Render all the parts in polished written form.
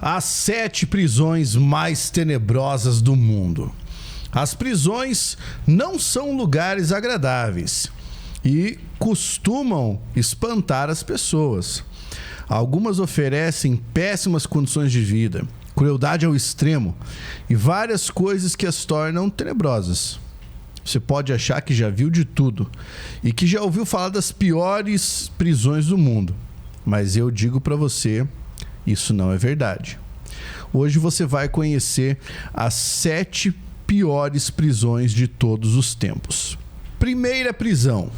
As 7 prisões mais tenebrosas do mundo. As prisões não são lugares agradáveis e costumam espantar as pessoas. Algumas oferecem péssimas condições de vida, crueldade ao extremo e várias coisas que as tornam tenebrosas. Você pode achar que já viu de tudo e que já ouviu falar das piores prisões do mundo, mas eu digo para você, isso não é verdade. Hoje você vai conhecer as 7 piores prisões de todos os tempos. Primeira prisão: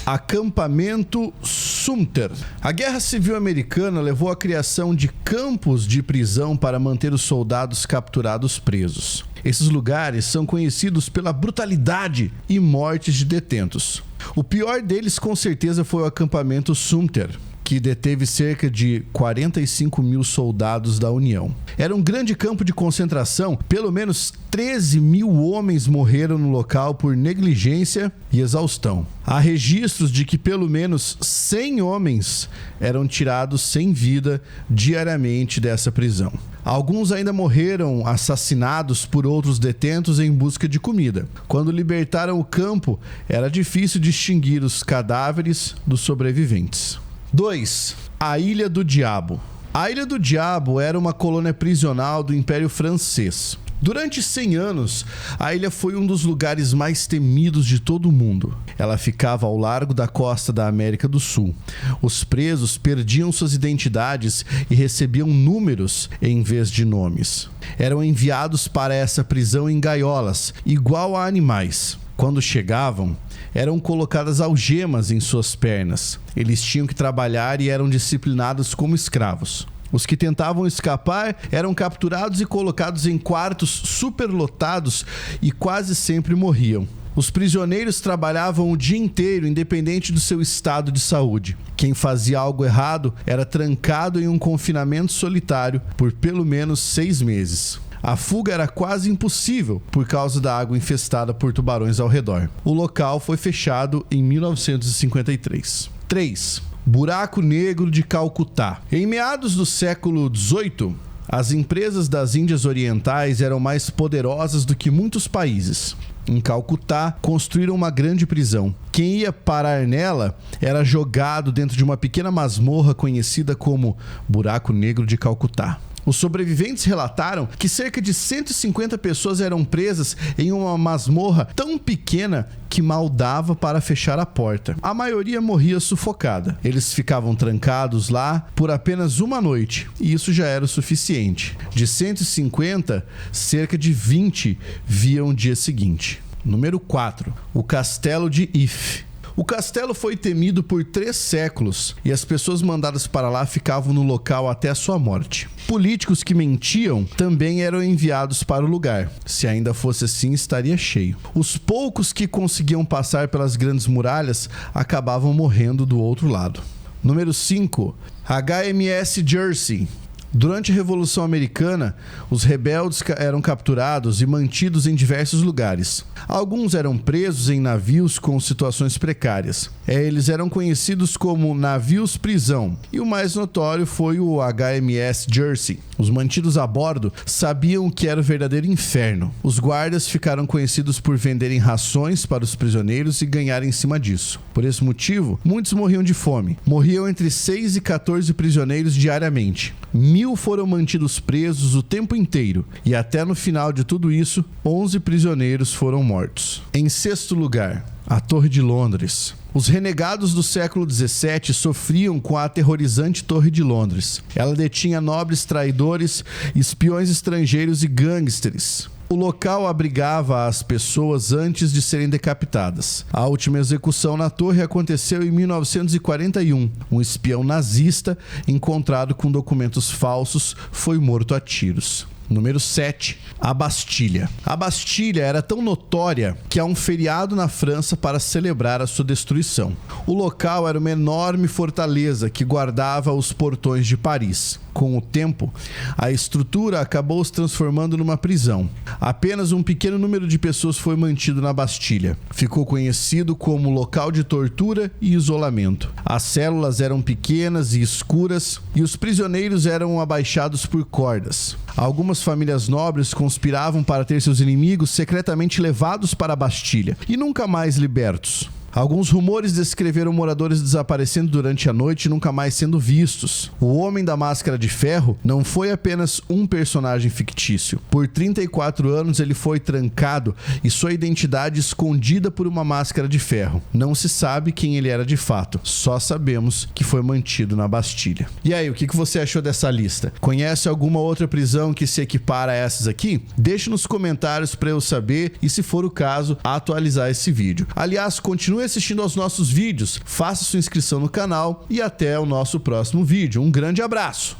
Acampamento Sumter. A Guerra Civil Americana levou à criação de campos de prisão para manter os soldados capturados presos. Esses lugares são conhecidos pela brutalidade e mortes de detentos. O pior deles, com certeza, foi o Acampamento Sumter, que deteve cerca de 45 mil soldados da União. Era um grande campo de concentração. Pelo menos 13 mil homens morreram no local por negligência e exaustão. Há registros de que pelo menos 100 homens eram tirados sem vida diariamente dessa prisão. Alguns ainda morreram assassinados por outros detentos em busca de comida. Quando libertaram o campo, era difícil distinguir os cadáveres dos sobreviventes. 2. A Ilha do Diabo. A Ilha do Diabo era uma colônia prisional do Império Francês. Durante 100 anos, a ilha foi um dos lugares mais temidos de todo o mundo. Ela ficava ao largo da costa da América do Sul. Os presos perdiam suas identidades e recebiam números em vez de nomes. Eram enviados para essa prisão em gaiolas, igual a animais. Quando chegavam, eram colocadas algemas em suas pernas. Eles tinham que trabalhar e eram disciplinados como escravos. Os que tentavam escapar eram capturados e colocados em quartos superlotados e quase sempre morriam. Os prisioneiros trabalhavam o dia inteiro, independente do seu estado de saúde. Quem fazia algo errado era trancado em um confinamento solitário por pelo menos 6 meses. A fuga era quase impossível por causa da água infestada por tubarões ao redor. O local foi fechado em 1953. 3. Buraco Negro de Calcutá. Em meados do século XVIII, as empresas das Índias Orientais eram mais poderosas do que muitos países. Em Calcutá, construíram uma grande prisão. Quem ia parar nela era jogado dentro de uma pequena masmorra conhecida como Buraco Negro de Calcutá. Os sobreviventes relataram que cerca de 150 pessoas eram presas em uma masmorra tão pequena que mal dava para fechar a porta. A maioria morria sufocada. Eles ficavam trancados lá por apenas uma noite, e isso já era o suficiente. De 150, cerca de 20 viam o dia seguinte. Número 4. O Castelo de If. O castelo foi temido por 3 séculos e as pessoas mandadas para lá ficavam no local até a sua morte. Políticos que mentiam também eram enviados para o lugar. Se ainda fosse assim, estaria cheio. Os poucos que conseguiam passar pelas grandes muralhas acabavam morrendo do outro lado. Número 5. HMS Jersey. Durante a Revolução Americana, os rebeldes eram capturados e mantidos em diversos lugares. Alguns eram presos em navios com situações precárias. Eles eram conhecidos como navios-prisão, e o mais notório foi o HMS Jersey. Os mantidos a bordo sabiam que era o verdadeiro inferno. Os guardas ficaram conhecidos por venderem rações para os prisioneiros e ganharem em cima disso. Por esse motivo, muitos morriam de fome. Morriam entre 6 e 14 prisioneiros diariamente. 1000 foram mantidos presos o tempo inteiro, e até no final de tudo isso, 11 prisioneiros foram mortos. Em 6º lugar, a Torre de Londres. Os renegados do século XVII sofriam com a aterrorizante Torre de Londres. Ela detinha nobres traidores, espiões estrangeiros e gangsters. O local abrigava as pessoas antes de serem decapitadas. A última execução na torre aconteceu em 1941. Um espião nazista, encontrado com documentos falsos, foi morto a tiros. Número 7. A Bastilha. A Bastilha era tão notória que há um feriado na França para celebrar a sua destruição. O local era uma enorme fortaleza que guardava os portões de Paris. Com o tempo, a estrutura acabou se transformando numa prisão. Apenas um pequeno número de pessoas foi mantido na Bastilha. Ficou conhecido como local de tortura e isolamento. As células eram pequenas e escuras e os prisioneiros eram abaixados por cordas. Algumas famílias nobres conspiravam para ter seus inimigos secretamente levados para a Bastilha e nunca mais libertos. Alguns rumores descreveram moradores desaparecendo durante a noite e nunca mais sendo vistos. O Homem da Máscara de Ferro não foi apenas um personagem fictício. Por 34 anos ele foi trancado e sua identidade escondida por uma máscara de ferro. Não se sabe quem ele era de fato, só sabemos que foi mantido na Bastilha. E aí, o que você achou dessa lista? Conhece alguma outra prisão que se equipara a essas aqui? Deixe nos comentários para eu saber e, se for o caso, atualizar esse vídeo. Aliás, continue assistindo aos nossos vídeos, faça sua inscrição no canal e até o nosso próximo vídeo. Um grande abraço!